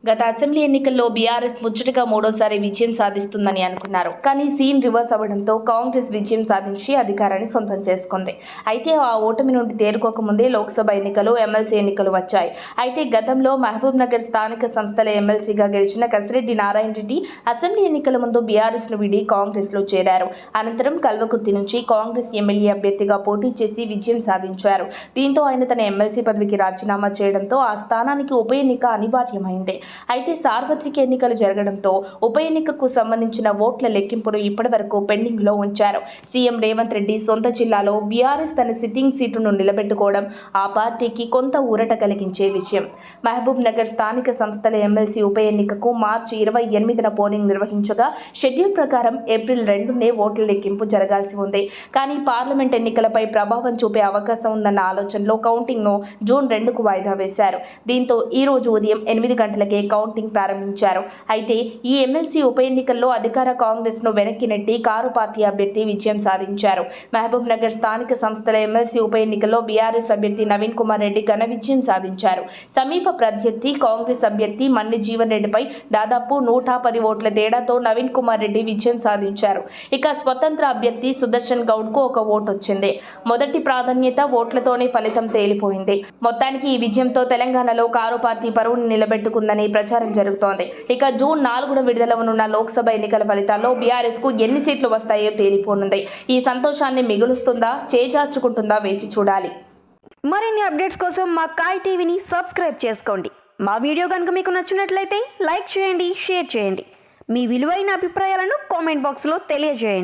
గత అసెంబ్లీ ఎన్నికల్లో బీఆర్ఎస్ ముచ్చటగా మూడోసారి విజయం సాధిస్తుందని అనుకున్నారు. కానీ సీన్ రివర్స్ అవ్వడంతో కాంగ్రెస్ విజయం సాధించి అధికారాన్ని సొంతం చేసుకుంది. అయితే ఆ ఓటమి నుండి తేరుకోకముందే లోక్సభ ఎన్నికలు, ఎమ్మెల్సీ ఎన్నికలు వచ్చాయి. అయితే గతంలో మహబూబ్ నగర్ స్థానిక సంస్థల ఎమ్మెల్సీగా గెలిచిన కసిరెడ్డి నారాయణ రెడ్డి అసెంబ్లీ ఎన్నికల ముందు బీఆర్ఎస్ను వీడి కాంగ్రెస్లో చేరారు. అనంతరం కల్వకుర్తి నుంచి కాంగ్రెస్ ఎమ్మెల్యే అభ్యర్థిగా పోటీ చేసి విజయం సాధించారు. దీంతో ఆయన తన ఎమ్మెల్సీ పదవికి రాజీనామా చేయడంతో ఆ స్థానానికి ఉప ఎన్నిక అనివార్యమైంది. అయితే సార్వత్రిక ఎన్నికలు జరగడంతో ఉప ఎన్నికకు సంబంధించిన ఓట్ల లెక్కింపును ఇప్పటివరకు పెండింగ్ లో ఉంచారు. సీఎం రేవంత్ రెడ్డి సొంత జిల్లాలో బీఆర్ఎస్ తన సిట్టింగ్ సీటును నిలబెట్టుకోవడం ఆ పార్టీకి కొంత ఊరట కలిగించే విషయం. మహబూబ్ నగర్ స్థానిక సంస్థల ఎమ్మెల్సీ ఉప ఎన్నికకు మార్చి 28న పోలింగ్ నిర్వహించగా షెడ్యూల్ ప్రకారం ఏప్రిల్ 2నే ఓట్ల లెక్కింపు జరగాల్సి ఉంది. కానీ పార్లమెంట్ ఎన్నికలపై ప్రభావం చూపే అవకాశం ఉందన్న ఆలోచనలో కౌంటింగ్ ను జూన్ 2కు వాయిదా వేశారు. దీంతో ఈ రోజు ఉదయం 8 గంటలకే కౌంటింగ్ ప్రారంభించారు. అయితే ఈ ఎమ్మెల్సీ ఉప ఎన్నికల్లో అధికార కాంగ్రెస్ ను వెనక్కి నెట్టి కారు పార్టీ అభ్యర్థి విజయం సాధించారు. మహబూబ్ నగర్ స్థానిక సంస్థల ఎమ్మెల్సీ ఉప ఎన్నికల్లో బీఆర్ఎస్ అభ్యర్థి నవీన్ కుమార్ రెడ్డి ఘన విజయం సాధించారు. సమీప ప్రత్యర్థి కాంగ్రెస్ అభ్యర్థి మన్ని జీవన్ రెడ్డిపై దాదాపు 110 ఓట్ల తేడాతో నవీన్ కుమార్ రెడ్డి విజయం సాధించారు. ఇక స్వతంత్ర అభ్యర్థి సుదర్శన్ గౌడ్ కు ఒక ఓటు వచ్చింది. మొదటి ప్రాధాన్యత ఓట్లతోనే ఫలితం తేలిపోయింది. మొత్తానికి ఈ విజయంతో తెలంగాణలో కారు పార్టీ పరువుని నిలబెట్టుకుందని ప్రచారం జరుగుతోంది. ఇక జూన్ 4న విడుదలవనున్న లోక్సభ ఎన్నికల ఫలితాల్లో బీఆర్ఎస్ కు ఎన్ని సీట్లు వస్తాయో తేలిపోనుంది. ఈ సంతోషాన్ని మిగులుస్తుందా, చేజార్చుకుంటుందా వేచి చూడాలి. మరిన్ని అప్డేట్స్ కోసం మా కాయ్ టీవీని సబ్స్క్రైబ్ చేసుకోండి. మా వీడియో కనుక మీకు నచ్చినట్లయితే లైక్ చేయండి, షేర్ చేయండి. మీ విలువైన అభిప్రాయాలను కామెంట్ బాక్స్లో తెలియజేయండి.